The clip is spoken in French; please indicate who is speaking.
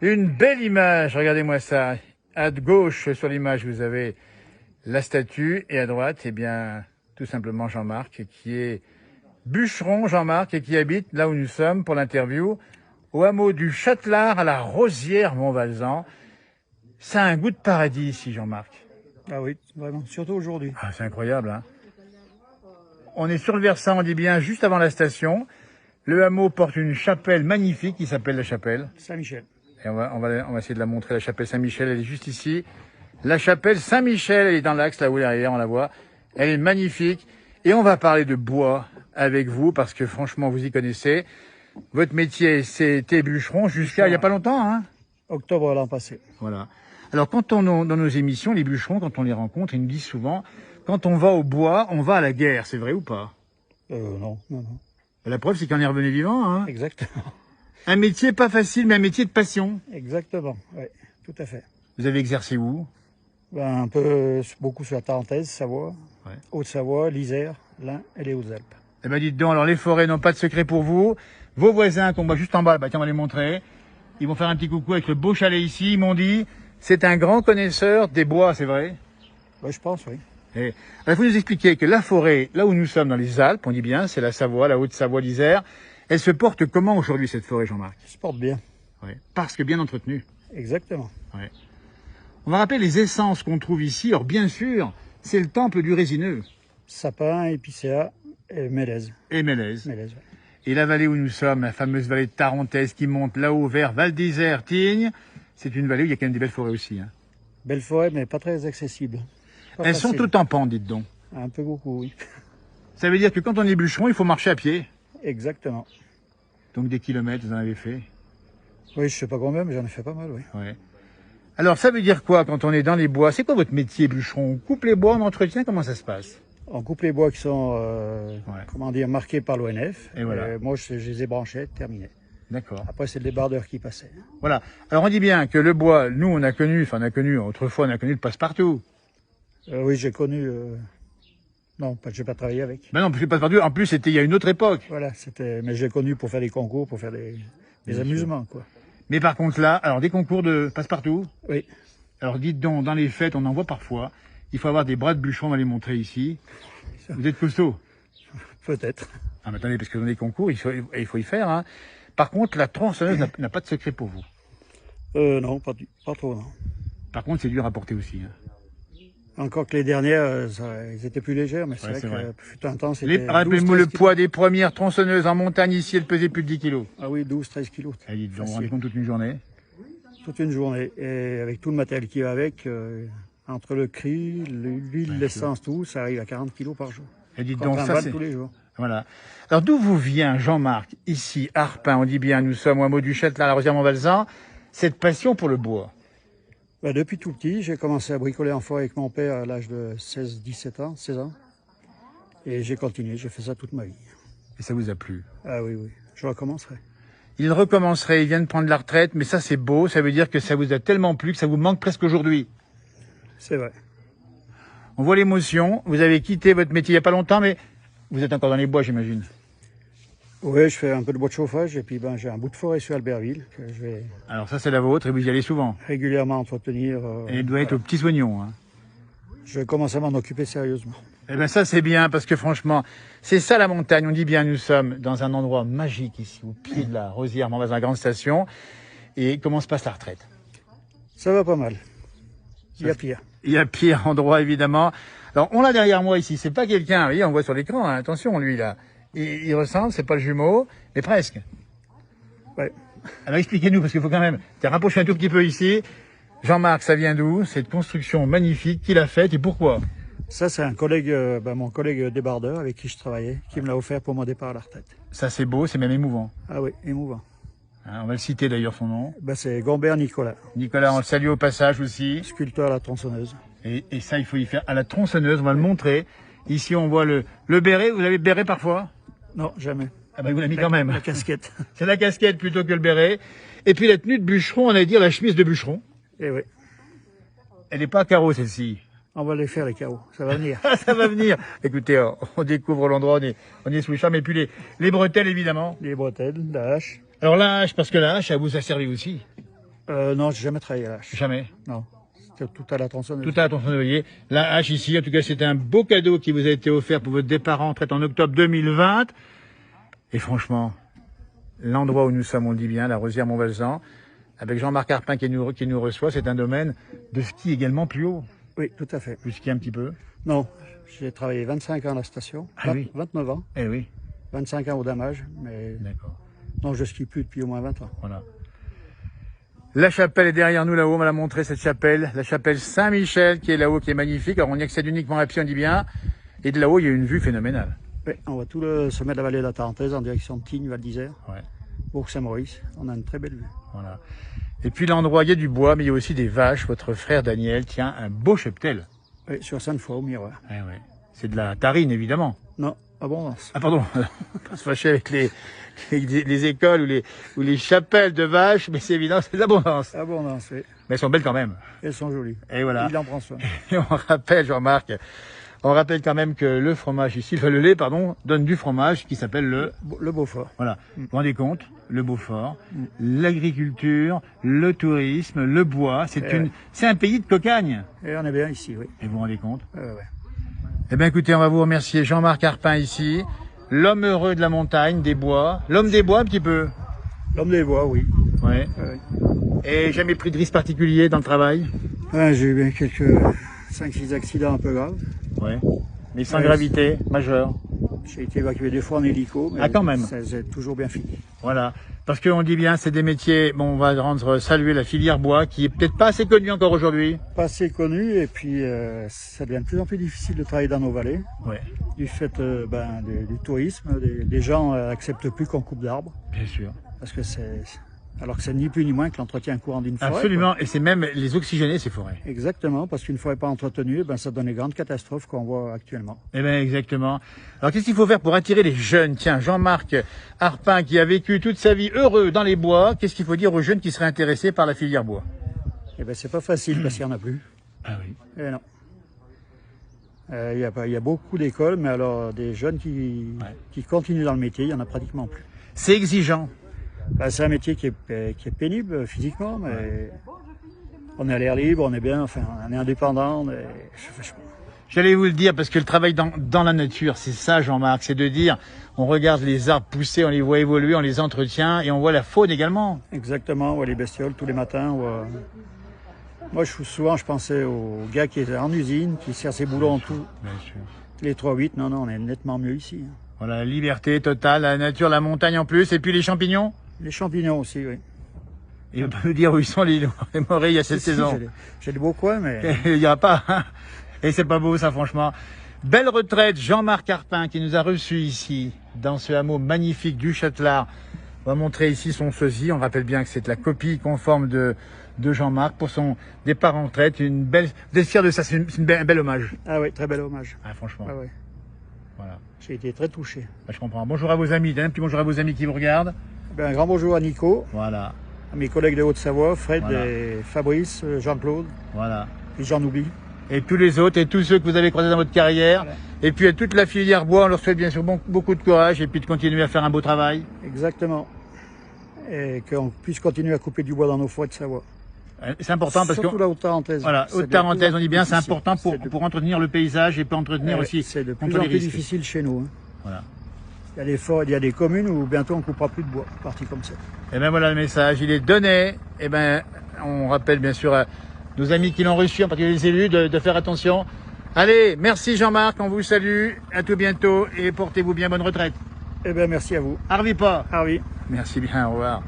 Speaker 1: Une belle image, regardez-moi ça. À gauche, sur l'image, vous avez la statue et à droite, eh bien, tout simplement Jean-Marc, qui est bûcheron, Jean-Marc, et qui habite là où nous sommes pour l'interview, au hameau du Châtelard à la Rosière-Montvalzan. Ça a un goût de paradis ici, Jean-Marc.
Speaker 2: Ah oui, vraiment, surtout aujourd'hui.
Speaker 1: Ah, c'est incroyable, hein. On est sur le versant, on dit bien, juste avant la station. Le hameau porte une chapelle magnifique qui s'appelle la chapelle
Speaker 2: Saint-Michel.
Speaker 1: Et on va essayer de la montrer, la chapelle Saint-Michel, elle est juste ici. La chapelle Saint-Michel, elle est dans l'axe, là où derrière, on la voit. Elle est magnifique. Et on va parler de bois avec vous, parce que franchement, vous y connaissez. Votre métier, c'était bûcheron jusqu'à il n'y a pas longtemps, hein?
Speaker 2: Octobre l'an passé.
Speaker 1: Voilà. Alors, quand on, dans nos émissions, les bûcherons, quand on les rencontre, ils nous disent souvent, quand on va au bois, on va à la guerre. C'est vrai ou pas?
Speaker 2: Non.
Speaker 1: La preuve, c'est qu'on est revenu vivant, hein?
Speaker 2: Exactement.
Speaker 1: Un métier pas facile, mais un métier de passion.
Speaker 2: Exactement, oui, tout à fait.
Speaker 1: Vous avez exercé où?
Speaker 2: Ben, beaucoup sur la Tarentaise, Savoie,
Speaker 1: Ouais.
Speaker 2: Haute-Savoie, l'Isère, l'Ain et les Hautes-Alpes.
Speaker 1: Eh ben, dites donc, alors les forêts n'ont pas de secret pour vous. Vos voisins qu'on voit juste en bas, bah, tiens, on va les montrer. Ils vont faire un petit coucou avec le beau chalet ici. Ils m'ont dit, c'est un grand connaisseur des bois, c'est vrai?
Speaker 2: Ben, je pense, oui.
Speaker 1: Et, alors, il faut nous expliquer que la forêt, là où nous sommes dans les Alpes, on dit bien, c'est la Savoie, la Haute-Savoie, l'Isère. Elle se porte comment aujourd'hui, cette forêt, Jean-Marc?
Speaker 2: Elle se porte bien.
Speaker 1: Ouais. Parce que bien entretenue.
Speaker 2: Exactement.
Speaker 1: Ouais. On va rappeler les essences qu'on trouve ici. Alors, bien sûr, c'est le temple du résineux.
Speaker 2: Sapin, épicéa et mélèze.
Speaker 1: Et Mélèze.
Speaker 2: Mélèze, ouais.
Speaker 1: Et la vallée où nous sommes, la fameuse vallée de Tarentaise qui monte là-haut vers Val d'Isère, Tignes, c'est une vallée où il y a quand même des belles forêts aussi. Hein.
Speaker 2: Belle forêt, mais pas très accessible. Pas
Speaker 1: Elles
Speaker 2: facile.
Speaker 1: sont toutes en pente, dites donc.
Speaker 2: Un peu beaucoup, oui.
Speaker 1: Ça veut dire que quand on est bûcheron, il faut marcher à pied.
Speaker 2: Exactement.
Speaker 1: Donc des kilomètres, vous en avez fait.
Speaker 2: Oui, je sais pas combien, mais j'en ai fait pas mal, oui.
Speaker 1: Ouais. Alors ça veut dire quoi quand on est dans les bois? C'est quoi votre métier, bûcheron? On coupe les bois, on entretient, comment ça se passe?
Speaker 2: On coupe les bois qui sont, comment dire, marqués par l'ONF.
Speaker 1: Et voilà.
Speaker 2: Moi, je les ai branchés, terminé.
Speaker 1: D'accord.
Speaker 2: Après, c'est le débardeur qui passait.
Speaker 1: Voilà. Alors on dit bien que le bois, nous autrefois on a connu le passe-partout.
Speaker 2: Oui, j'ai connu... Non, j'ai pas travaillé avec.
Speaker 1: Ben non, parce que le passe-partout, en plus c'était il y a une autre époque.
Speaker 2: Voilà, mais j'ai connu pour faire des concours, pour faire des amusements, quoi.
Speaker 1: Mais par contre là, alors des concours de passe-partout.
Speaker 2: Oui.
Speaker 1: Alors dites donc, dans les fêtes, on en voit parfois. Il faut avoir des bras de bûcheron, on va les montrer ici. Vous êtes costaud.
Speaker 2: Peut-être.
Speaker 1: Ah mais attendez, parce que dans les concours, il faut y faire. Hein. Par contre, la tronçonneuse n'a pas de secret pour vous.
Speaker 2: Non, pas trop, non.
Speaker 1: Par contre, c'est dur à porter aussi. Hein.
Speaker 2: Encore que les dernières, ils étaient plus légères, mais c'est
Speaker 1: Ouais,
Speaker 2: vrai que fut un temps,
Speaker 1: Les,
Speaker 2: c'était
Speaker 1: rappelez-moi
Speaker 2: 12-13
Speaker 1: le
Speaker 2: kilos.
Speaker 1: poids des premières tronçonneuses en montagne ici, elles pesaient plus de 10 kilos.
Speaker 2: Ah oui, 12-13 kilos.
Speaker 1: Ah, dites donc, vous vous
Speaker 2: Facile.
Speaker 1: rendez compte toute une journée.
Speaker 2: Toute une journée. Et avec tout le matériel qui va avec, entre le cri, l'huile, l'essence, tout, ça arrive à 40 kilos par jour.
Speaker 1: Et dites
Speaker 2: Contre
Speaker 1: donc,
Speaker 2: un
Speaker 1: ça
Speaker 2: van
Speaker 1: c'est...
Speaker 2: tous les jours.
Speaker 1: Voilà. Alors d'où vous vient, Jean-Marc, ici, Arpin, on dit bien, nous sommes au hameau du Châtelard, à la Rosière-Montvalzan, cette passion pour le bois?
Speaker 2: Ben, depuis tout petit, j'ai commencé à bricoler en forêt avec mon père à l'âge de 16 ans. Et j'ai continué, j'ai fait ça toute ma vie.
Speaker 1: Et ça vous a plu?
Speaker 2: Ah oui, je recommencerai.
Speaker 1: Il recommencerait, il vient de prendre la retraite, mais ça c'est beau, ça veut dire que ça vous a tellement plu que ça vous manque presque aujourd'hui.
Speaker 2: C'est vrai.
Speaker 1: On voit l'émotion, vous avez quitté votre métier il n'y a pas longtemps, mais vous êtes encore dans les bois, j'imagine.
Speaker 2: Oui, je fais un peu de bois de chauffage et puis j'ai un bout de forêt sur Albertville que je vais
Speaker 1: Alors ça c'est la vôtre et vous y allez souvent.
Speaker 2: régulièrement entretenir.
Speaker 1: Et elle doit être aux petits oignons. Hein.
Speaker 2: Je commence à m'en occuper sérieusement.
Speaker 1: Eh bien ça c'est bien, parce que franchement, c'est ça la montagne, on dit bien, nous sommes dans un endroit magique ici, au pied de la Rosière, dans la grande station. Et comment se passe la retraite?
Speaker 2: Ça va pas mal. Il y a pire.
Speaker 1: Il y a pire endroit, évidemment. Alors, on l'a derrière moi ici. C'est pas quelqu'un, vous voyez, on voit sur l'écran, hein, attention, lui, là. Il ressemble, c'est pas le jumeau, mais presque.
Speaker 2: Ouais.
Speaker 1: Alors, expliquez-nous, parce qu'il faut quand même, rapprocher un tout petit peu ici. Jean-Marc, ça vient d'où? Cette construction magnifique, qui l'a faite et pourquoi?
Speaker 2: Ça, c'est un collègue, mon collègue débardeur avec qui je travaillais, qui me l'a offert pour mon départ à la retraite.
Speaker 1: Ça, c'est beau, c'est même émouvant.
Speaker 2: Ah oui, émouvant.
Speaker 1: Hein, on va le citer d'ailleurs, son nom.
Speaker 2: C'est Gombert Nicolas,
Speaker 1: Nicolas, on le salue au passage aussi.
Speaker 2: sculpteur à la tronçonneuse.
Speaker 1: Et ça, il faut y faire à la tronçonneuse, on va le montrer. Ici, on voit le béret. Vous avez le béret parfois?
Speaker 2: Non, jamais.
Speaker 1: Ah ben, vous l'avez mis quand même.
Speaker 2: La casquette.
Speaker 1: C'est la casquette plutôt que le béret. Et puis la tenue de bûcheron, on allait dire la chemise de bûcheron.
Speaker 2: Eh oui.
Speaker 1: Elle n'est pas à carreaux, celle-ci.
Speaker 2: On va les faire, les carreaux. Ça va venir.
Speaker 1: Ah, ça va venir. Écoutez, on découvre l'endroit, on est sous le charme. Et puis les bretelles, évidemment.
Speaker 2: Les bretelles, la hache.
Speaker 1: Alors la hache, parce que la hache, elle vous a servi aussi.
Speaker 2: Non, j'ai jamais travaillé à la hache.
Speaker 1: Jamais.
Speaker 2: Non, c'était tout à la tronçonneuse.
Speaker 1: Tout à ton sonnerie. La hache ici, en tout cas, c'était un beau cadeau qui vous a été offert pour votre départ en retraite en octobre 2020. Et franchement, l'endroit où nous sommes, on le dit bien, la Rosière-Montvalsan, avec Jean-Marc Arpin qui nous reçoit, c'est un domaine de ski également plus haut.
Speaker 2: Oui, tout à fait.
Speaker 1: Vous skiez un petit peu?
Speaker 2: Non, j'ai travaillé 25 ans à la station,
Speaker 1: Ah oui.
Speaker 2: 29 ans,
Speaker 1: Eh oui.
Speaker 2: 25 ans au damage, mais
Speaker 1: D'accord.
Speaker 2: non, je skie plus depuis au moins 20 ans.
Speaker 1: Voilà. La chapelle est derrière nous là-haut, on va la montrer cette chapelle, la chapelle Saint-Michel qui est là-haut, qui est magnifique. Alors on y accède uniquement à pied, on dit bien, et de là-haut il y a une vue phénoménale.
Speaker 2: Oui, on voit tout le sommet de la vallée de la Tarentaise en direction de Tignes, Val d'Isère,
Speaker 1: Ouais,
Speaker 2: Bourg-Saint-Maurice. On a une très belle vue.
Speaker 1: voilà. Et puis l'endroit, il y a du bois, mais il y a aussi des vaches. Votre frère Daniel tient un beau cheptel.
Speaker 2: Oui, sur Sainte-Foy au miroir.
Speaker 1: Eh ouais. C'est de la tarine évidemment.
Speaker 2: Non, abondance.
Speaker 1: Ah pardon, on va pas se fâcher avec les écoles ou les chapelles de vaches, mais c'est évident, c'est de l'abondance.
Speaker 2: Abondance, oui.
Speaker 1: Mais elles sont belles quand même.
Speaker 2: Elles sont jolies.
Speaker 1: Et voilà.
Speaker 2: Il en prend soin.
Speaker 1: Et on rappelle, Jean-Marc, on rappelle quand même que le fromage ici, le lait, pardon, donne du fromage qui s'appelle le...
Speaker 2: Le Beaufort.
Speaker 1: Voilà. Vous vous rendez compte? Le Beaufort, l'agriculture, le tourisme, le bois, c'est un pays de cocagne.
Speaker 2: Et on est bien ici, oui.
Speaker 1: Et vous vous rendez compte?
Speaker 2: Ouais.
Speaker 1: Eh bien écoutez, on va vous remercier Jean-Marc Arpin ici, l'homme heureux de la montagne, des bois, l'homme des bois un petit peu.
Speaker 2: L'homme des bois, oui.
Speaker 1: Ouais.
Speaker 2: Ouais.
Speaker 1: Et jamais pris de risque particulier dans le travail?
Speaker 2: Ouais, j'ai eu bien quelques 5-6 accidents un peu graves.
Speaker 1: Ouais. Mais sans
Speaker 2: Ouais,
Speaker 1: gravité majeure.
Speaker 2: J'ai été évacué 2 fois en hélico, mais
Speaker 1: Ah, quand même.
Speaker 2: ça s'est toujours bien fini.
Speaker 1: Voilà. Parce qu'on dit bien, c'est des métiers, bon, on va rendre saluer la filière bois, qui est peut-être pas assez connue encore aujourd'hui.
Speaker 2: Pas assez connu, et puis ça devient de plus en plus difficile de travailler dans nos vallées,
Speaker 1: Ouais.
Speaker 2: du fait du tourisme. Les gens acceptent plus qu'on coupe d'arbres,
Speaker 1: Bien sûr.
Speaker 2: parce que alors que c'est ni plus ni moins que l'entretien courant d'une forêt.
Speaker 1: Absolument. Et c'est même les oxygéner, ces forêts.
Speaker 2: Exactement, parce qu'une forêt pas entretenue, ça donne les grandes catastrophes qu'on voit actuellement.
Speaker 1: Eh bien, exactement. Alors, qu'est-ce qu'il faut faire pour attirer les jeunes? Tiens, Jean-Marc Arpin, qui a vécu toute sa vie heureux dans les bois, qu'est-ce qu'il faut dire aux jeunes qui seraient intéressés par la filière bois?
Speaker 2: Eh bien, c'est pas facile, parce qu'il n'y en a plus.
Speaker 1: Ah oui.
Speaker 2: Eh non. Il y a beaucoup d'écoles, mais alors des jeunes qui continuent dans le métier, il n'y en a pratiquement plus.
Speaker 1: C'est exigeant.
Speaker 2: C'est un métier qui est pénible physiquement, mais on est à l'air libre, on est bien, enfin, on est indépendant.
Speaker 1: J'allais vous le dire, parce que le travail dans la nature, c'est ça, Jean-Marc, c'est de dire, on regarde les arbres pousser, on les voit évoluer, on les entretient, et on voit la faune également.
Speaker 2: Exactement, on voit les bestioles tous les matins. Moi, je pensais au gars qui est en usine, qui sert ses boulons tout.
Speaker 1: Bien sûr.
Speaker 2: Les 3-8, non, on est nettement mieux ici.
Speaker 1: Voilà, la liberté totale, la nature, la montagne en plus, et puis les champignons.
Speaker 2: Les champignons aussi, oui.
Speaker 1: Il va pas nous dire où ils sont les morilles il y a cette saison.
Speaker 2: J'ai des beaux coins, mais...
Speaker 1: Il n'y a pas. Et c'est pas beau ça, franchement. Belle retraite, Jean-Marc Arpin, qui nous a reçus ici, dans ce hameau magnifique du Châtelard. On va montrer ici son sosie. On rappelle bien que c'est la copie conforme de Jean-Marc pour son départ en retraite. Une belle... Vous êtes fiers de ça? C'est un bel hommage.
Speaker 2: Ah oui, très bel hommage.
Speaker 1: Ah, franchement.
Speaker 2: Ah oui.
Speaker 1: Voilà.
Speaker 2: J'ai été très touché.
Speaker 1: Ah, je comprends. Bonjour à vos amis. Un petit bonjour à vos amis qui vous regardent.
Speaker 2: Un grand bonjour à Nico,
Speaker 1: Voilà.
Speaker 2: à mes collègues de Haute-Savoie, Fred
Speaker 1: Voilà.
Speaker 2: et Fabrice, Jean-Claude,
Speaker 1: Voilà.
Speaker 2: et j'en oublie.
Speaker 1: Et tous les autres, et tous ceux que vous avez croisés dans votre carrière.
Speaker 2: Voilà.
Speaker 1: Et puis à toute la filière bois, on leur souhaite bien sûr beaucoup de courage et puis de continuer à faire un beau travail.
Speaker 2: Exactement. Et qu'on puisse continuer à couper du bois dans nos forêts de Savoie.
Speaker 1: C'est important parce que...
Speaker 2: Surtout la Haute-Tarentaise.
Speaker 1: Voilà,
Speaker 2: C'est
Speaker 1: Haute-Tarentaise, on dit bien, c'est
Speaker 2: difficile.
Speaker 1: important pour entretenir le paysage et pour entretenir aussi
Speaker 2: C'est de plus
Speaker 1: contre
Speaker 2: en
Speaker 1: les
Speaker 2: plus
Speaker 1: risques.
Speaker 2: difficile chez nous. Hein.
Speaker 1: Voilà.
Speaker 2: Il y a des communes où bientôt on ne coupera plus de bois, parti comme ça.
Speaker 1: Et bien voilà le message, il est donné. Et ben, on rappelle bien sûr à nos amis qui l'ont reçu, en particulier les élus, de faire attention. Allez, merci Jean-Marc, on vous salue, à tout bientôt et portez-vous bien, bonne retraite.
Speaker 2: Eh bien, merci à vous.
Speaker 1: Arvi pas.
Speaker 2: Harvey.
Speaker 1: Merci bien, au revoir.